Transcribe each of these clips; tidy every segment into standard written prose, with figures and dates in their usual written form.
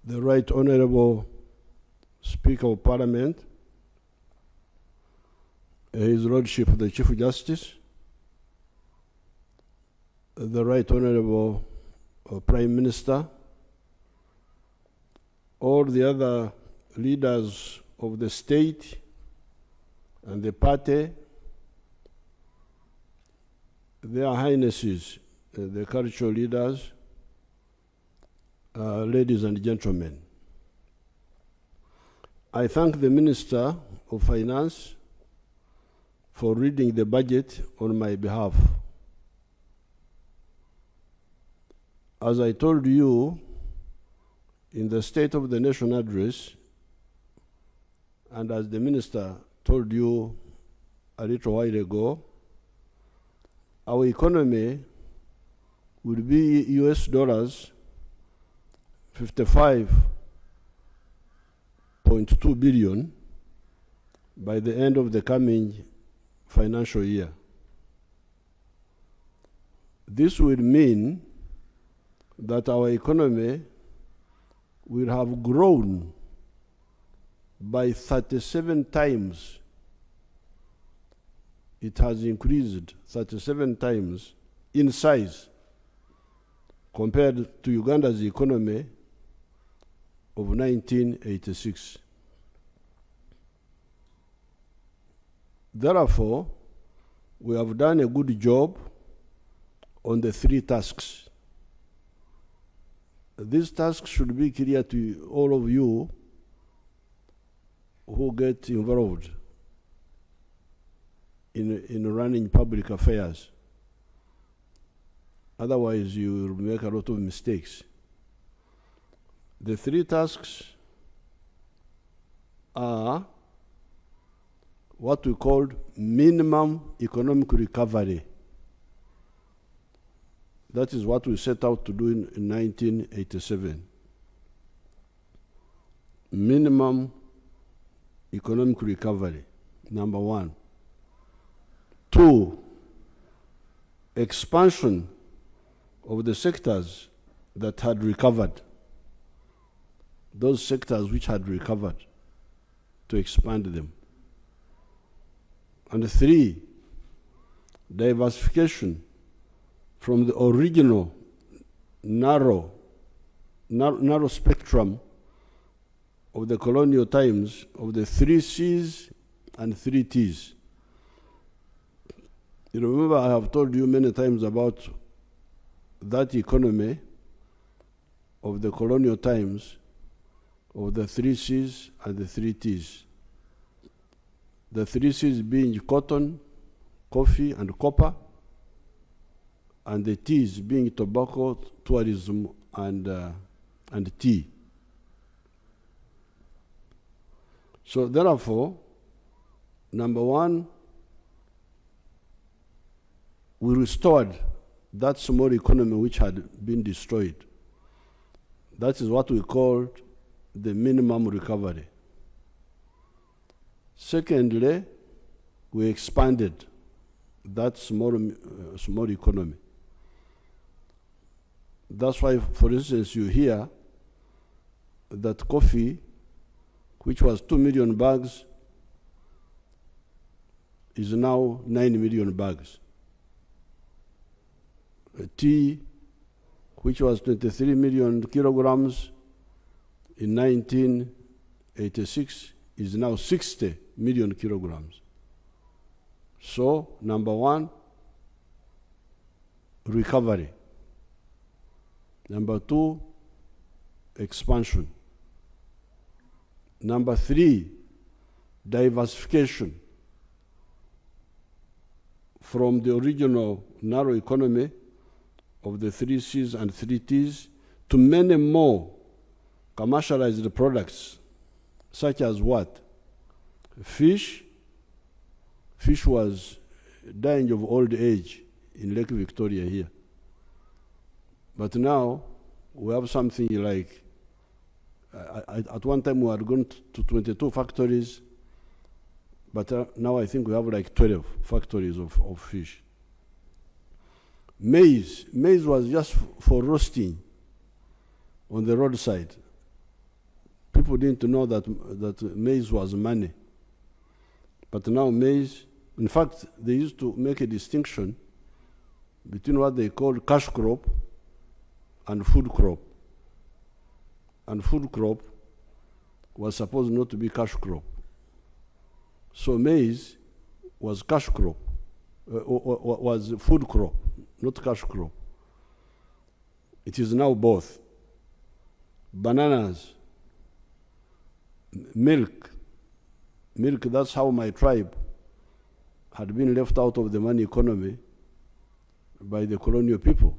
the Right Honorable Speaker of Parliament, His Lordship the Chief Justice, the Right Honorable Prime Minister, all the other leaders of the state and the party, their highnesses, the cultural leaders, ladies and gentlemen. I thank the Minister of Finance for reading the budget on my behalf. As I told you in the State of the Nation address, and as the Minister told you a little while ago, our economy will be US dollars 55.2 billion by the end of the coming financial year. This will mean that our economy will have grown by 37 times. It has increased 37 times in size compared to Uganda's economy of 1986. Therefore, we have done a good job on the three tasks. These tasks should be clear to all of you who get involved in running public affairs. Otherwise, you will make a lot of mistakes. The three tasks are what we call minimum economic recovery. That is what we set out to do in 1987. Minimum economic recovery, number one. 2, expansion of the sectors that had recovered. Those sectors which had recovered, to expand them. And 3, diversification from the original narrow spectrum of the colonial times of the 3 C's and 3 T's. You remember I have told you many times about that economy of the colonial times of the 3 C's and the 3 T's. The 3 C's being cotton, coffee, and copper, and the T's being tobacco, tourism, and tea. So therefore, number one, we restored that small economy which had been destroyed. That is what we called the minimum recovery. Secondly, we expanded that small economy. That's why, for instance, you hear that coffee, which was 2 million bags, is now 9 million bags. Tea, which was 23 million kilograms in 1986, is now 60 million kilograms. So, number one, recovery. Number 2, expansion. Number 3, diversification from the original narrow economy of the 3 C's and 3 T's to many more commercialized products, such as what? Fish. Fish was dying of old age in Lake Victoria here. But now we have something like, at one time we had gone to 22 factories, but now I think we have like 12 factories of fish. Maize was just for roasting on the roadside. people didn't know that maize was money. But now maize, in fact, they used to make a distinction between what they call cash crop and food crop. And food crop was supposed not to be cash crop. So maize was cash crop, was food crop, not cash crop. It is now both. Bananas, milk, that's how my tribe had been left out of the money economy by the colonial people.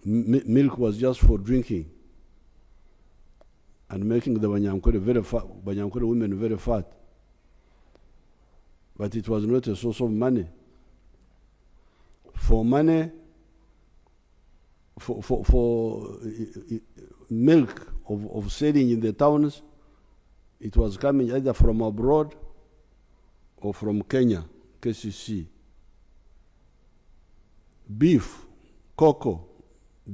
Milk was just for drinking and making the Banyankore women very fat. But it was not a source of money. For money, for milk of selling in the towns, it was coming either from abroad or from Kenya, KCC. Beef, cocoa,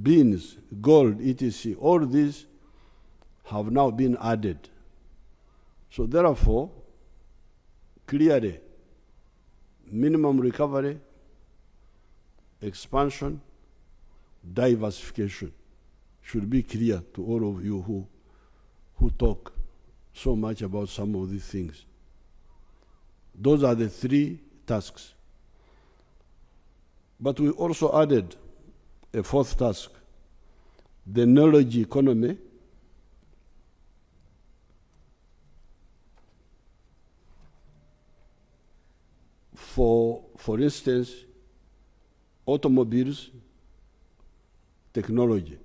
beans, gold, etc. All these have now been added. So therefore, clearly, minimum recovery, expansion, diversification should be clear to all of you who talk so much about some of these things. Those are the three tasks. But we also added a fourth task, the knowledge economy. For instance, automobiles, technology.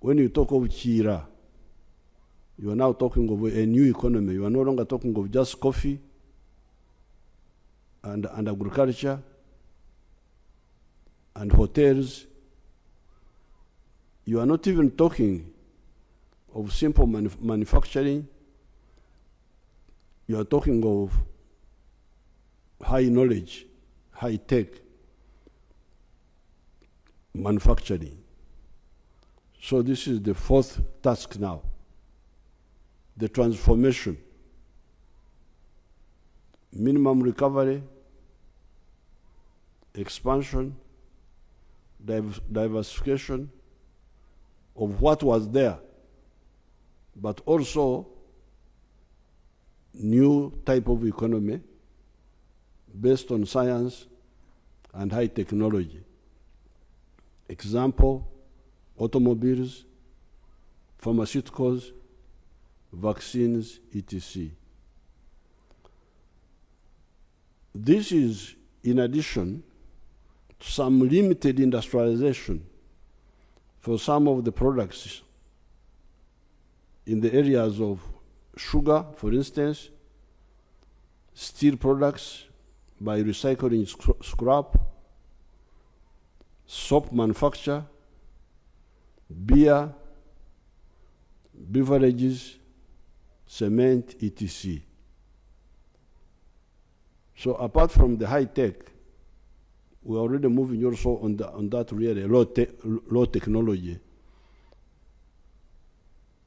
When you talk of Chira, you are now talking of a new economy. You are no longer talking of just coffee and agriculture and hotels. You are not even talking of simple manufacturing. You are talking of high knowledge, high tech manufacturing. So this is the fourth task now, the transformation, minimum recovery, expansion, diversification of what was there, but also new type of economy based on science and high technology. Example, automobiles, pharmaceuticals, vaccines, etc. This is in addition to some limited industrialization for some of the products in the areas of sugar, for instance, steel products by recycling scrap, soap manufacture, beer, beverages, cement, etc. So apart from the high tech, we're already moving also on that really low technology,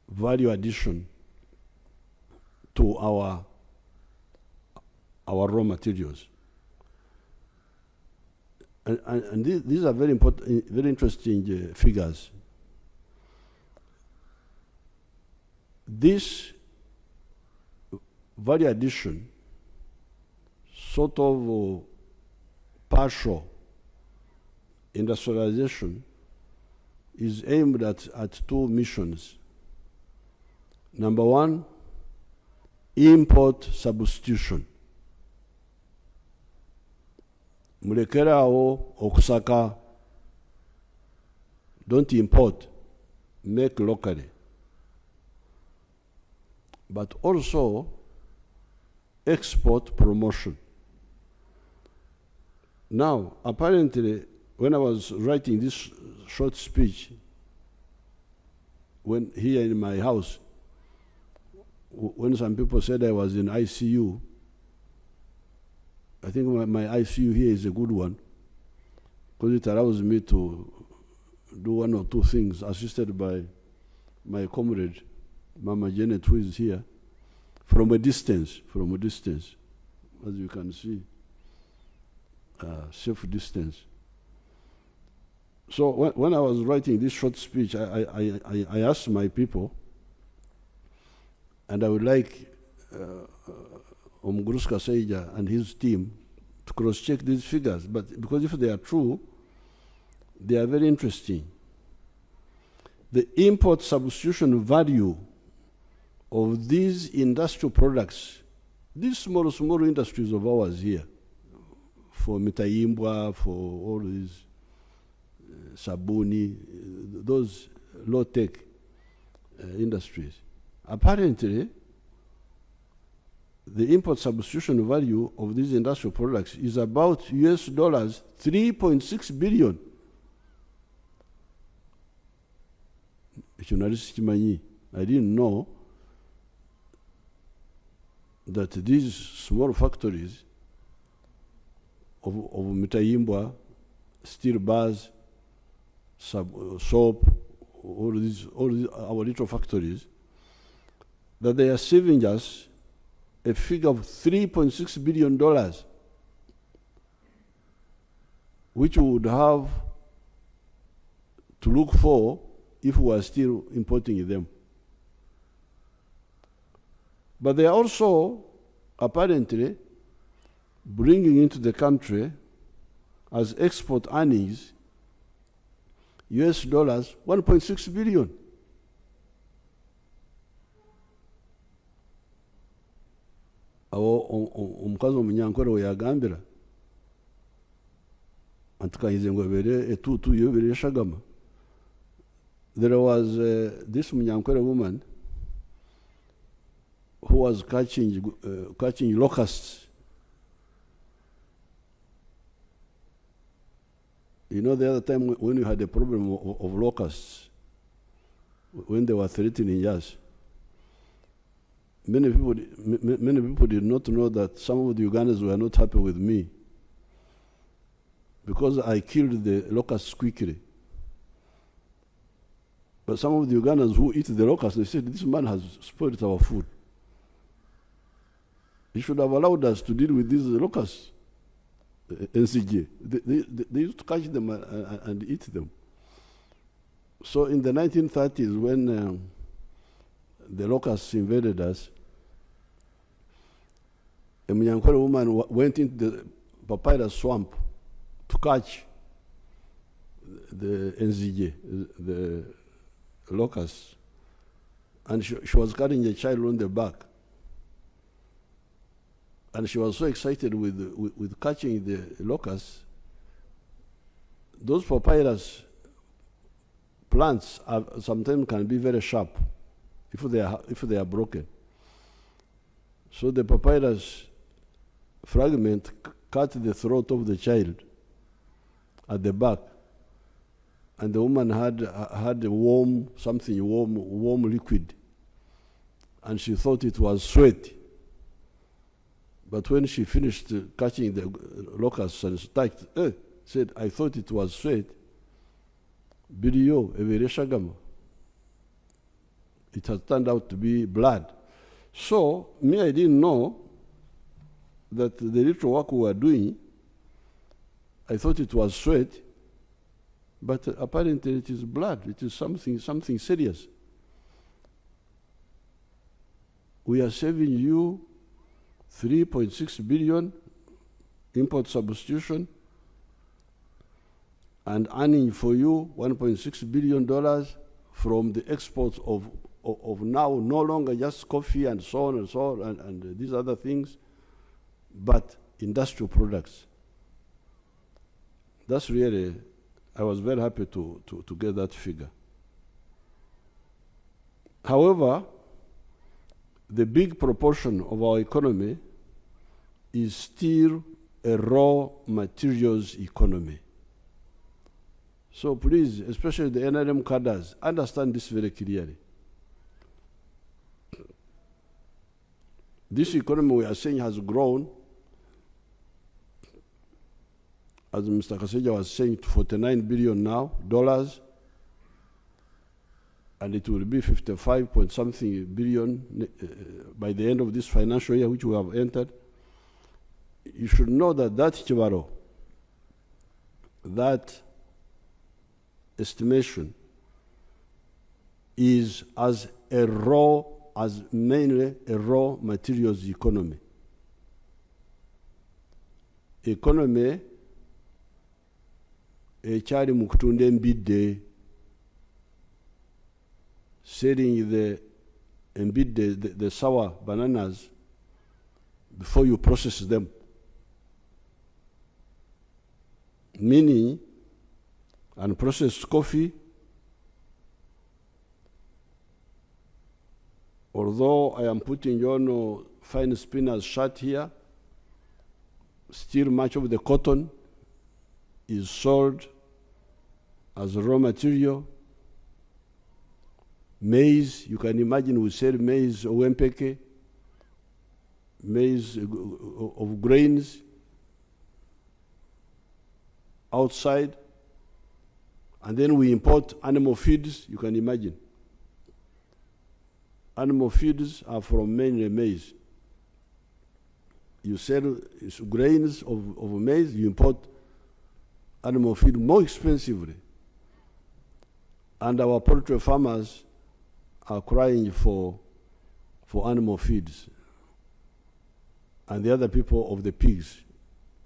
value addition to our raw materials. And these are very important, very interesting figures. This value addition, sort of partial industrialization, is aimed at two missions. Number one, import substitution. Mulekerawo okusaka, don't import, make locally. But also export promotion. Now, apparently, when I was writing this short speech, when here in my house, when some people said I was in ICU, I think my ICU here is a good one, because it allows me to do one or two things assisted by my comrade Mama Janet, who is here, from a distance, as you can see, safe distance. So when I was writing this short speech, I asked my people, and I would like Omguruska Seija and his team to cross-check these figures, but because if they are true, they are very interesting. The import substitution value of these industrial products, these small industries of ours here, for Mitaimbwa, for all these Sabuni, those low-tech industries, apparently the import substitution value of these industrial products is about US dollars 3.6 billion. I didn't know that these small factories of Mitaimbwa, steel bars, soap, all these our little factories, that they are saving us a figure of $3.6 billion, which we would have to look for if we are still importing them. But they are also apparently bringing into the country as export earnings US dollars 1.6 billion. Omukazi omunyankore we yagambira antukahize ngo bere etutu yo bere shagama. There was this munyankore woman who was catching locusts. You know, the other time when we had a problem of locusts, when they were threatening us, many people did not know that some of the Ugandans were not happy with me because I killed the locusts quickly. But some of the Ugandans who eat the locusts, they said, this man has spoiled our food. He should have allowed us to deal with these locusts. NCJ. They used to catch them and eat them. So in the 1930s, when the locusts invaded us, a Munyankore woman went into the papyrus swamp to catch the NZJ, the locusts, and she was carrying a child on the back. And she was so excited with catching the locusts. Those papyrus plants sometimes can be very sharp if they are broken. So the papyrus fragment cut the throat of the child at the back, and the woman had a warm liquid, and she thought it was sweat. But when she finished catching the locusts and said, I thought it was sweat. It has turned out to be blood. So, I didn't know that the little work we were doing, I thought it was sweat, but apparently it is blood. It is something serious. We are saving you 3.6 billion import substitution and earning for you $1.6 billion from the exports of now no longer just coffee and so on and these other things, but industrial products. That's really, I was very happy to get that figure. However, the big proportion of our economy is still a raw materials economy. So please, especially the NRM cadres, understand this very clearly. This economy we are saying has grown, as Mr. Kaseja was saying, to $49 billion now, dollars. and it will be 55 point something billion by the end of this financial year, which we have entered. You should know that that chibaro, that estimation, is as mainly a raw materials economy. Economy ekyali mu kutunda embidde, selling the embidde, the sour bananas before you process them. Meaning, unprocessed coffee, although I am putting on fine spinner's shirt here, still much of the cotton is sold as raw material. Maize, you can imagine we sell maize, owempeke, maize of grains outside, and then we import animal feeds, you can imagine. Animal feeds are from mainly maize. You sell grains of maize, you import animal feed more expensively. And our poultry farmers are crying for animal feeds. And the other people of the pigs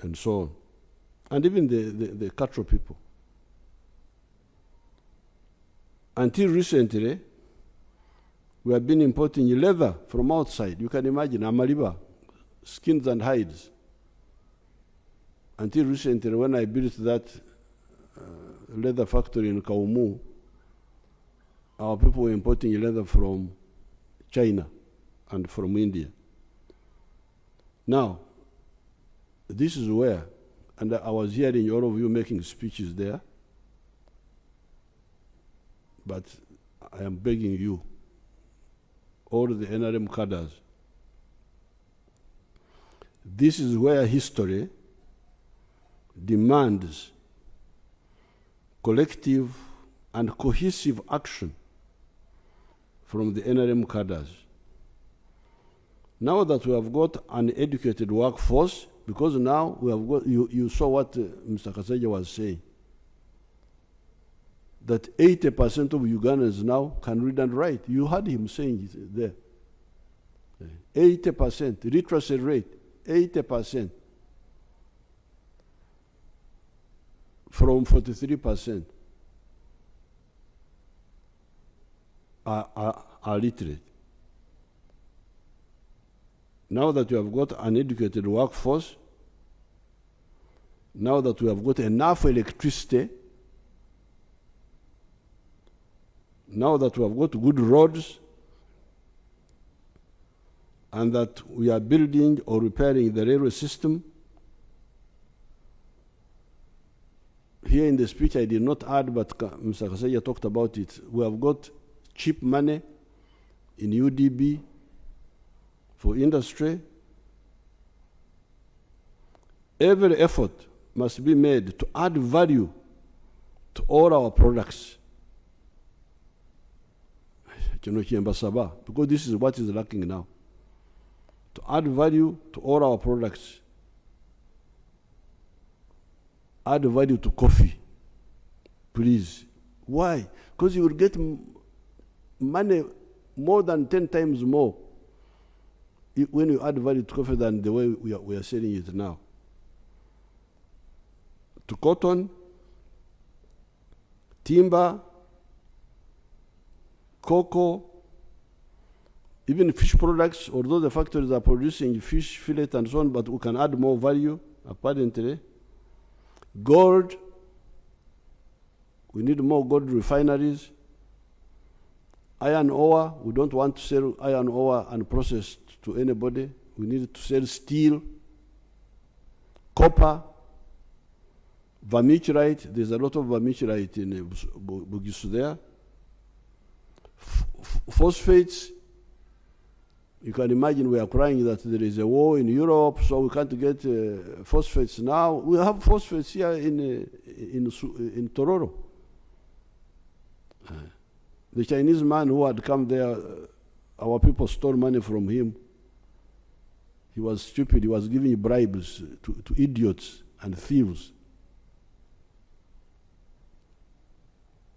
and so on. And even the cattle people. Until recently, we have been importing leather from outside. You can imagine, amaliba, skins and hides. Until recently, when I built that leather factory in Kaumu, our people were importing leather from China and from India. Now, this is where, and I was hearing all of you making speeches there, but I am begging you, all the NRM cadres, this is where history demands collective and cohesive action from the NRM cadres. Now that we have got an educated workforce, because now we have got, you saw what Mr. Kasaija was saying, that 80% of Ugandans now can read and write. You heard him saying it there. 80%, literacy rate, 80%. From 43% are literate. Now that you have got an educated workforce, now that we have got enough electricity, now that we have got good roads, and that we are building or repairing the railway system, here in the speech I did not add, but Mr. Kasaija talked about it. We have got cheap money in UDB for industry. Every effort must be made to add value to all our products. Because this is what is lacking now. To add value to all our products. Add value to coffee, please. Why? Because you will get money more than 10 times more when you add value to coffee than the way we are selling it now. To cotton, timber, cocoa, even fish products, although the factories are producing fish fillet and so on, but we can add more value, apparently. Gold, we need more gold refineries. Iron ore, we don't want to sell iron ore unprocessed to anybody. We need to sell steel, copper, vermiculite. There's a lot of vermiculite in Bugisu there. Phosphates, you can imagine we are crying that there is a war in Europe, so we can't get phosphates now. We have phosphates here in Tororo. The Chinese man who had come there, our people stole money from him. He was stupid. He was giving bribes to idiots and thieves.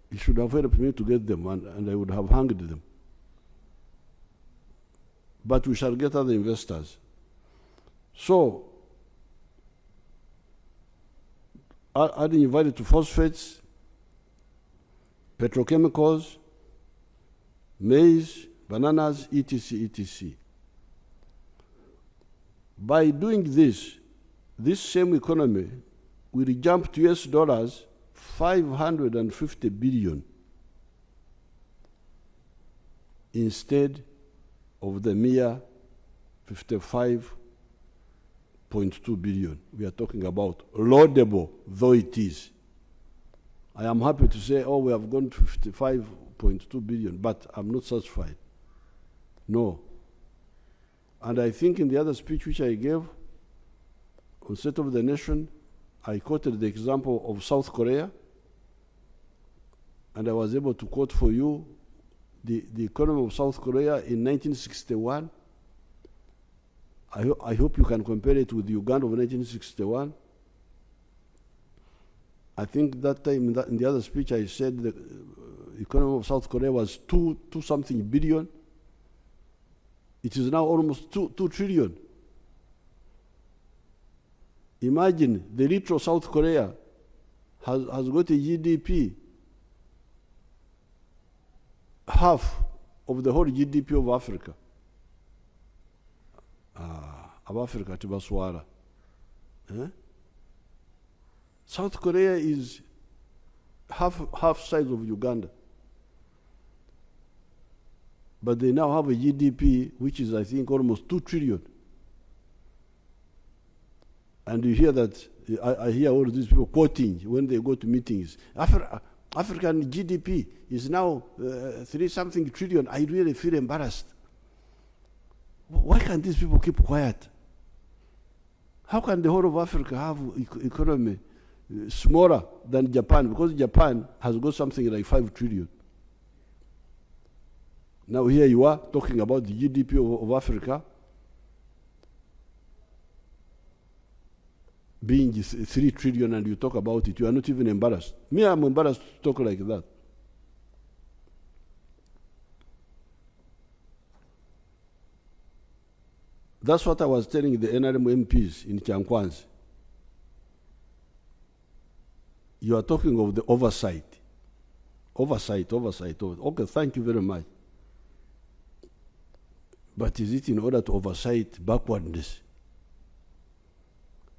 He should have helped me to get them, and I would have hanged them. But we shall get other investors. So, adding value to phosphates, petrochemicals, maize, bananas, etc., etc. By doing this same economy will jump to US dollars 550 billion instead of the mere 55.2 billion we are talking about, laudable though it is. I am happy to say, oh, we have gone to 55.2 billion, but I'm not satisfied. No. And I think in the other speech which I gave on State of the Nation, I quoted the example of South Korea, and I was able to quote for you the economy of South Korea in 1961. I hope you can compare it with Uganda of 1961. I think that time in the other speech I said the economy of South Korea was two something billion. It is now almost 2 trillion. Imagine the little South Korea has got a GDP half of the whole GDP of Africa. Of Africa, Tibaswara. South Korea is half size of Uganda. But they now have a GDP which is, I think, almost 2 trillion. And you hear that, I hear all these people quoting when they go to meetings. African GDP is now 3-something trillion. I really feel embarrassed. Why can't these people keep quiet? How can the whole of Africa have economy smaller than Japan? Because Japan has got something like 5 trillion. Now here you are talking about the GDP of Africa being 3 trillion, and you talk about it. You are not even embarrassed. Me, I'm embarrassed to talk like that. That's what I was telling the NRM MPs in Kyankwanzi. You are talking of the oversight. Oversight. Okay, thank you very much. But is it in order to oversight backwardness?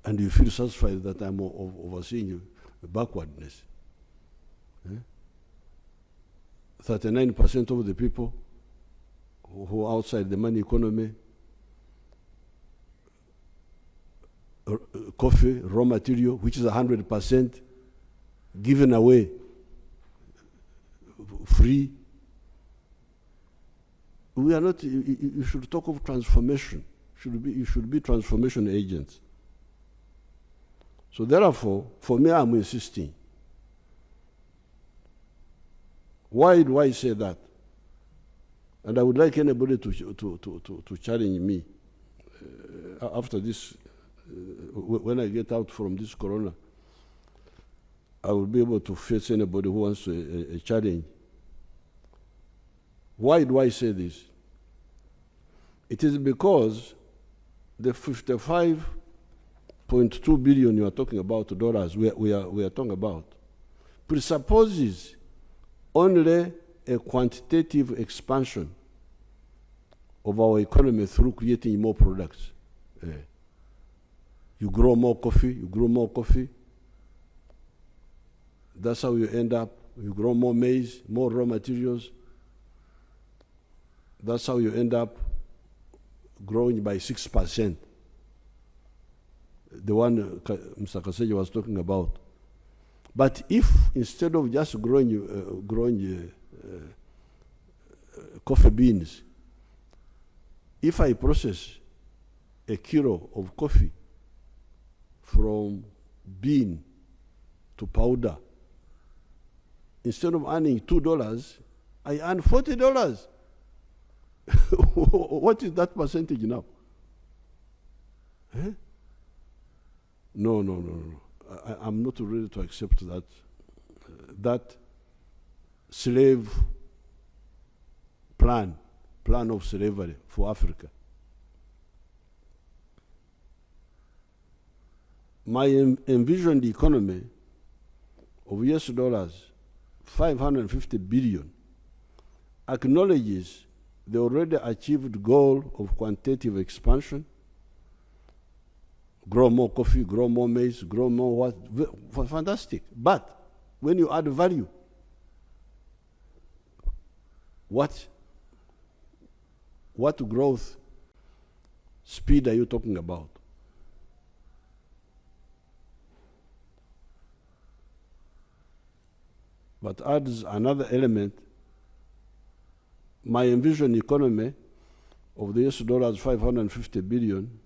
And you feel satisfied that I'm overseeing backwardness? 39% of the people who are outside the money economy, coffee, raw material, which is 100% given away, free. We are not, you should talk of transformation. You should be transformation agents. So therefore, for me, I'm insisting. Why do I say that? And I would like anybody to challenge me after this, when I get out from this corona. I will be able to face anybody who wants a challenge. Why do I say this? It is because the 55.2 billion you are talking about dollars we are talking about presupposes only a quantitative expansion of our economy through creating more products. You grow more coffee. That's how you end up. You grow more maize, more raw materials. That's how you end up growing by 6%. The one Mr. Kaseja was talking about. But if instead of just growing coffee beans, if I process a kilo of coffee from bean to powder, instead of earning $2, I earn $40. What is that percentage now? Eh? No. I'm not ready to accept that. That slave plan of slavery for Africa. My envisioned economy of US dollars 550 billion acknowledges the already achieved goal of quantitative expansion. Grow more coffee, grow more maize, grow more what? Fantastic. But when you add value, what growth speed are you talking about? But adds another element. My envisioned economy of the US dollars 550 billion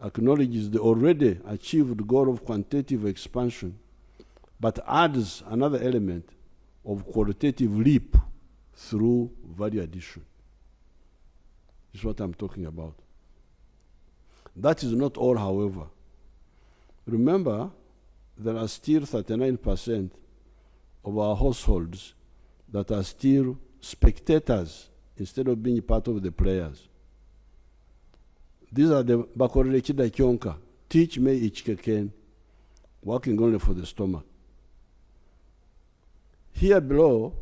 acknowledges the already achieved goal of quantitative expansion, but adds another element of qualitative leap through value addition. This is what I'm talking about. That is not all, however. Remember, there are still 39% of our households that are still spectators instead of being part of the players. These are the bakorere chida kyonka, teach me ichikeken, working only for the stomach. Here below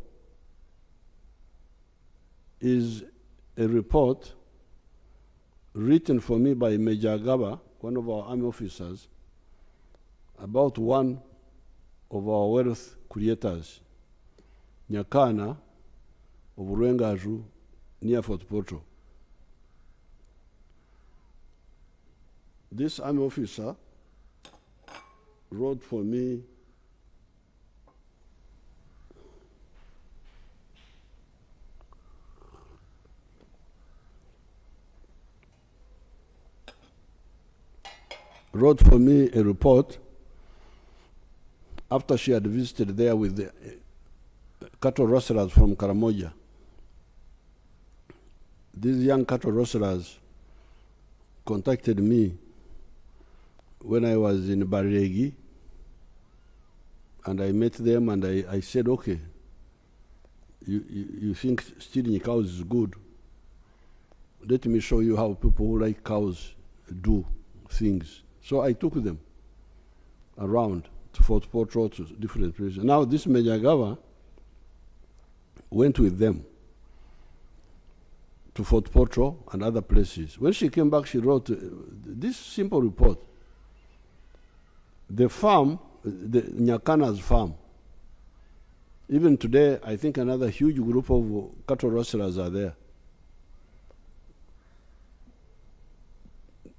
is a report written for me by Major Gaba, one of our army officers, about one of our wealth creators, Nyakana of Rwengaju, near Fort Portal. This army officer wrote for me a report after she had visited there with the cattle rustlers from Karamoja. These young cattle rustlers contacted me when I was in Baregi, and I met them and I said, okay, you think stealing cows is good? Let me show you how people who like cows do things. So I took them around to Fort Portal, to different places. Now this Major Gava went with them to Fort Portal and other places. When she came back, she wrote this simple report. The farm, the Nyakana's farm, even today, I think another huge group of cattle rustlers are there.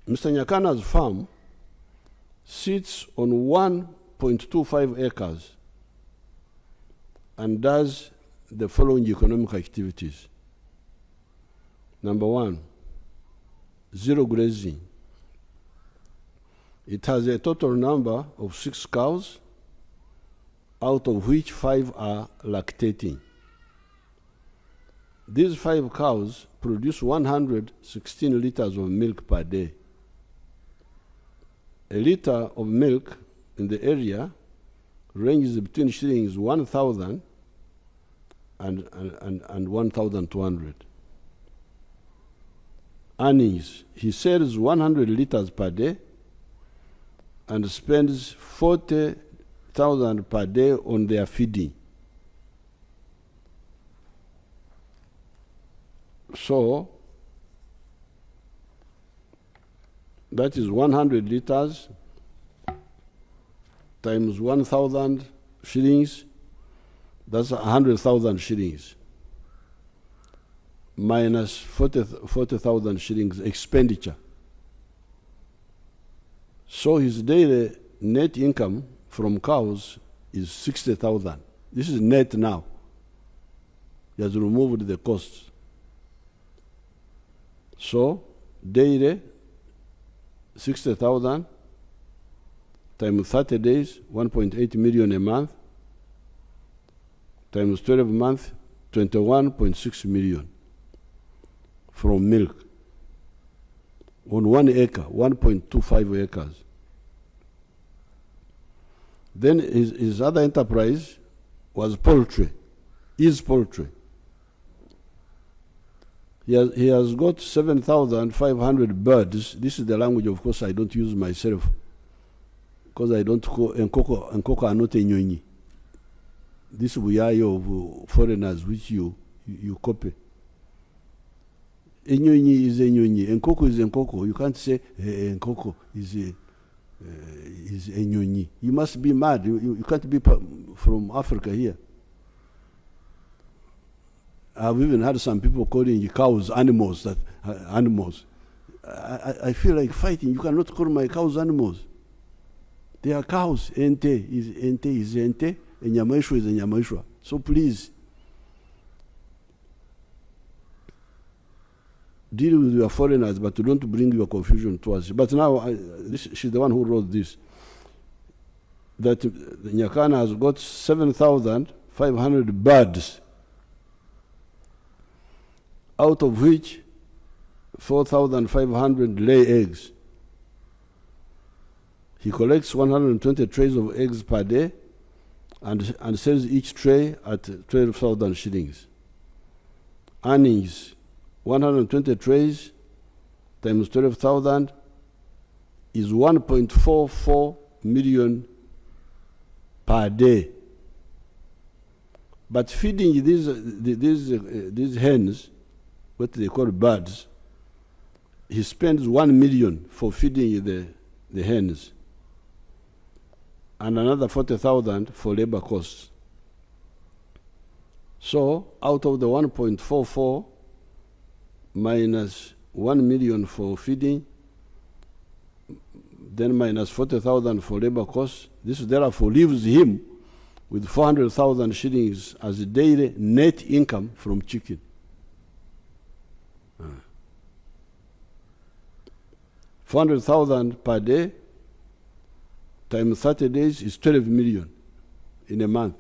Mr. Nyakana's farm sits on 1.25 acres and does the following economic activities. Number one, zero grazing. It has a total number of 6 cows, out of which 5 are lactating. These 5 cows produce 116 liters of milk per day. A liter of milk in the area ranges between shillings 1,000 and 1,200. Earnings: he sells 100 liters per day and spends 40,000 per day on their feeding. So that is 100 liters times 1,000 shillings, that's 100,000 shillings, minus 40,000 shillings expenditure. So his daily net income from cows is 60,000. This is net now. He has removed the costs. So daily 60,000 times 30 days, 1.8 million a month, times 12 months, 21.6 million from milk on 1 acre, 1.25 acres. Then his other enterprise was poultry, is poultry. He has got 7,500 birds. This is the language, of course, I don't use myself, because I don't call enkoko are not enyonyi. This buyayi of foreigners which you copy. Enyonyi is enyonyi, enkoko is enkoko. You can't say enkoko is enyonyi. You must be mad. You can't be from Africa here. I've even had some people calling cows animals. Animals. I feel like fighting. You cannot call my cows animals. They are cows. Ente is ente. Enyamaishwa is enyamaishwa. So please, deal with your foreigners, but don't bring your confusion to us. But now, she's the one who wrote this, that Nyakana has got 7,500 birds, out of which 4,500 lay eggs. He collects 120 trays of eggs per day and sells each tray at 12,000 shillings. Earnings, 120 trays times 12,000 is 1.44 million per day. But feeding these hens, what they call birds, he spends 1 million for feeding the hens, and another 40,000 for labor costs. So out of the 1.44 minus 1 million for feeding, then minus 40,000 for labor costs, this therefore leaves him with 400,000 shillings as a daily net income from chicken. 400,000 per day times 30 days is 12 million in a month.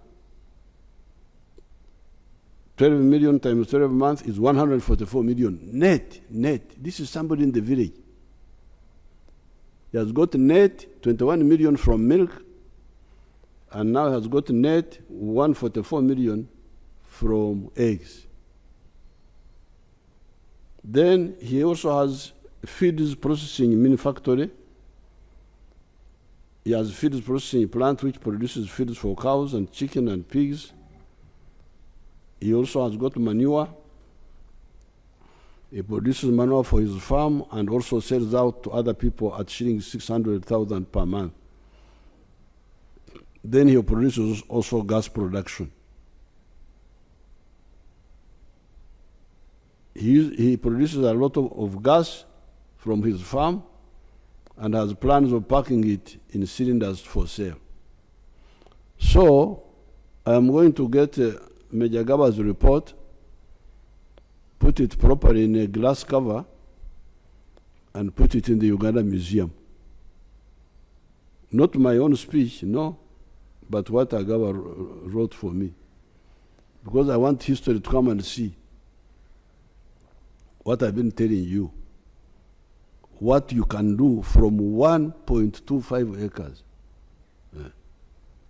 12 million times 12 months is 144 million net. This is somebody in the village. He has got net 21 million from milk, and now has got net 144 million from eggs. Then he also has feeds processing mini factory. He has feeds processing plant which produces feeds for cows and chicken and pigs. He also has got manure. He produces manure for his farm and also sells out to other people at shilling 600,000 per month. Then he produces also gas production. He produces a lot of gas from his farm and has plans of packing it in cylinders for sale. So I am going to get Major Gaba's report, put it properly in a glass cover, and put it in the Uganda Museum. Not my own speech, no, but what Agaba wrote for me. Because I want history to come and see what I've been telling you, what you can do from 1.25 acres.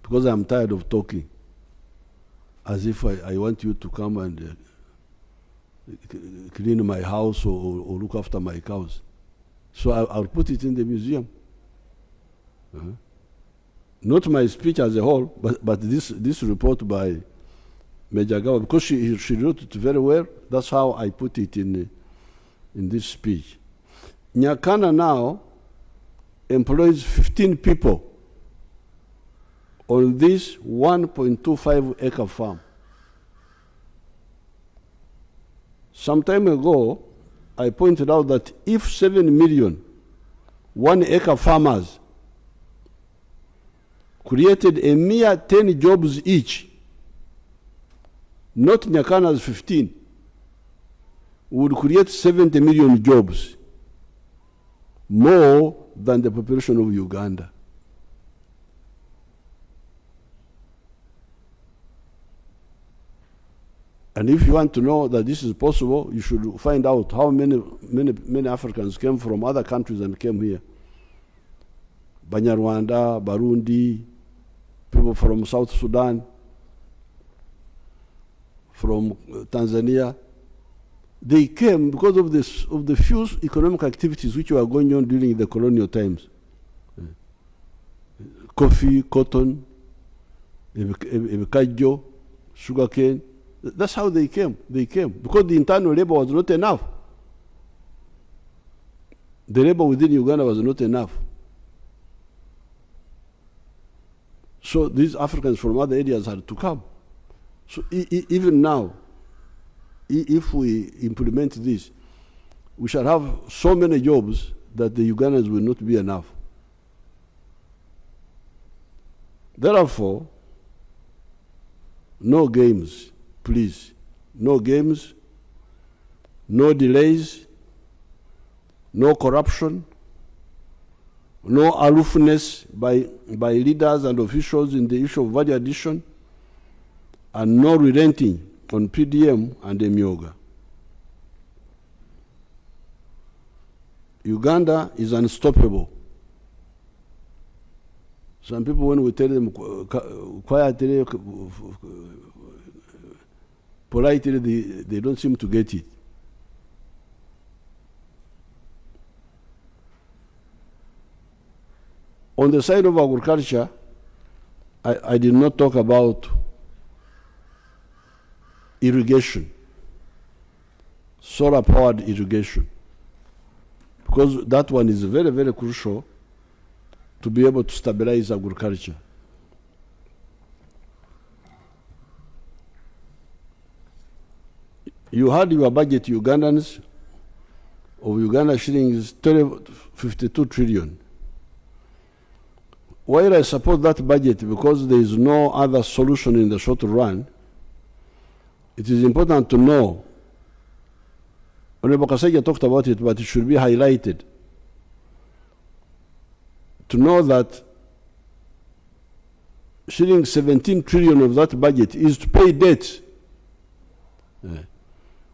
Because I'm tired of talking as if I want you to come and clean my house or look after my cows. So I'll put it in the museum. Not my speech as a whole, but this report by Major Gawa, because she wrote it very well. That's how I put it in this speech. Nyakana now employs 15 people on this 1.25 acre farm. Some time ago, I pointed out that if 7 million 1 acre farmers created a mere 10 jobs each, not Nyakana's 15, would create 70 million jobs, more than the population of Uganda. And if you want to know that this is possible, you should find out how many Africans came from other countries and came here. Banyarwanda, Barundi, people from South Sudan, from Tanzania. They came because of the few economic activities which were going on during the colonial times. Coffee, cotton, kajo, sugarcane. That's how they came. They came because the internal labor was not enough. The labor within Uganda was not enough. So these Africans from other areas had to come. So even now, if we implement this, we shall have so many jobs that the Ugandans will not be enough. Therefore, no games, please. No games, no delays, no corruption, no aloofness by leaders and officials in the issue of value addition, and no relenting on PDM and Emyoga. Uganda is unstoppable. Some people, when we tell them quietly, politely, they don't seem to get it. On the side of agriculture, I did not talk about irrigation, solar-powered irrigation, because that one is very, very crucial to be able to stabilize agriculture. You had your budget, Ugandans, of Uganda shillings 52 trillion. While I support that budget because there is no other solution in the short run, it is important to know, Honorable Kasaija talked about it, but it should be highlighted, to know that shilling 17 trillion of that budget is to pay debts.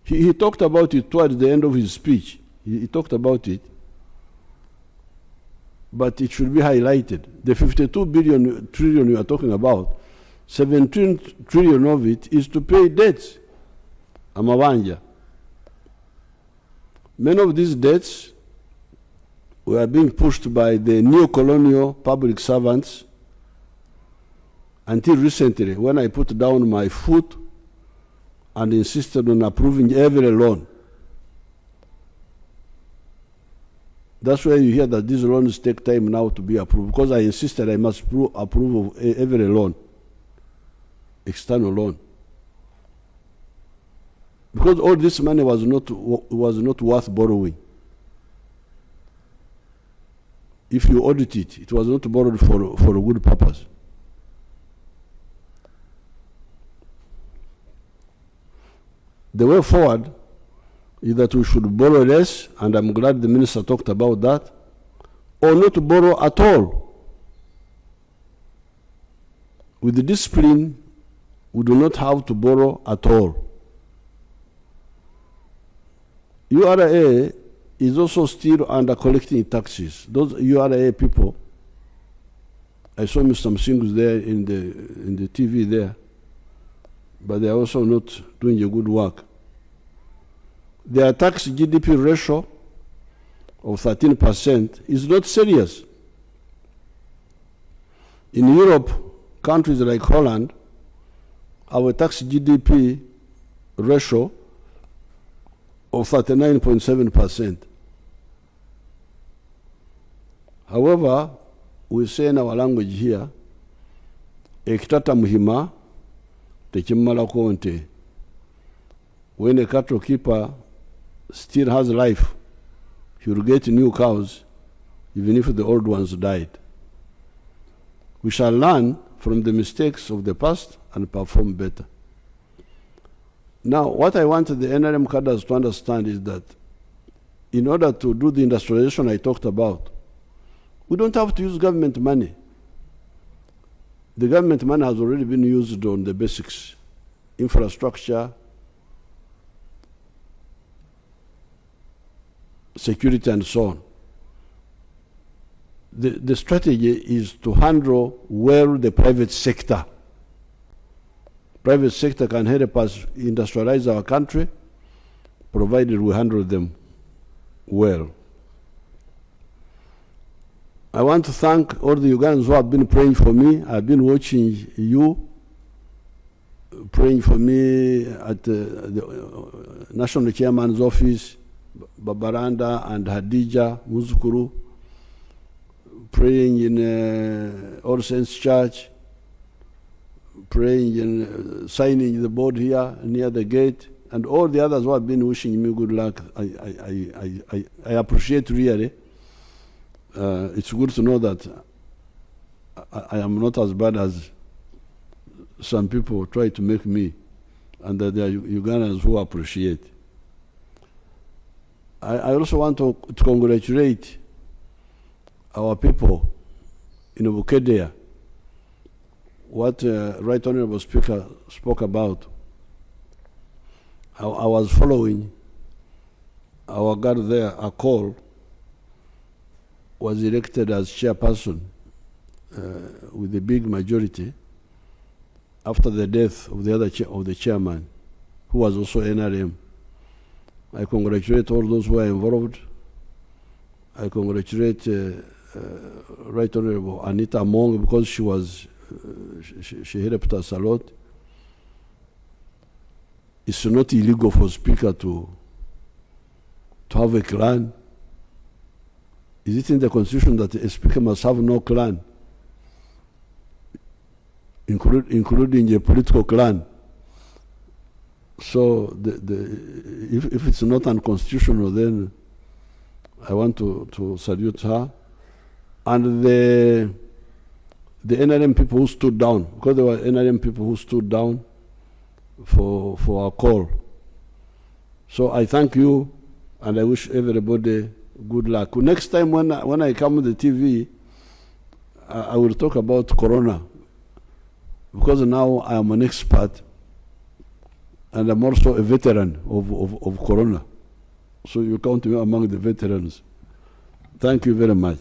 He talked about it towards the end of his speech. He talked about it, but it should be highlighted. The 52 trillion you are talking about, 17 trillion of it is to pay debts. Amabanja. Many of these debts were being pushed by the neo-colonial public servants until recently, when I put down my foot and insisted on approving every loan. That's why you hear that these loans take time now to be approved, because I insisted I must approve of every loan, external loan. Because all this money was not worth borrowing. If you audit it, it was not borrowed for a good purpose. The way forward is that we should borrow less, and I'm glad the minister talked about that, or not borrow at all. With the discipline, we do not have to borrow at all. URA is also still under collecting taxes. Those URA people, I saw Mr. Msingus there in the TV there, but they are also not doing a good work. Their tax GDP ratio of 13% is not serious. In Europe, countries like Holland, our tax GDP ratio of 39.7%. However, we say in our language here, ekitata muhima tekimala konte. When a cattle keeper still has life, he will get new cows, even if the old ones died. We shall learn from the mistakes of the past and perform better. Now, what I want the NRM cadres to understand is that in order to do the industrialization I talked about, we don't have to use government money. The government money has already been used on the basics, infrastructure, security and so on. The strategy is to handle well the private sector. Private sector can help us industrialize our country, provided we handle them well. I want to thank all the Ugandans who have been praying for me. I've been watching you praying for me at the National Chairman's office, Babaranda and Hadija Muzukuru, praying in All Saints Church, praying in signing the board here near the gate, and all the others who have been wishing me good luck. I appreciate really. It's good to know that I am not as bad as some people try to make me, and that there are Ugandans who appreciate. I also want to congratulate our people in Bukedea. What Right Honorable Speaker spoke about, I was following our guard there, a call, was elected as chairperson with a big majority after the death of the other of the chairman, who was also NRM. I congratulate all those who are involved. I congratulate Right Honorable Anita Among, because she was she helped us a lot. It's not illegal for a speaker to have a clan. Is it in the constitution that a speaker must have no clan, including a political clan? So if it's not unconstitutional, then I want to salute her. And the NRM people who stood down, because there were NRM people who stood down for our call. So I thank you, and I wish everybody good luck. Next time when I come on the TV, I will talk about Corona, because now I am an expert, and I'm also a veteran of Corona. So you count me among the veterans. Thank you very much.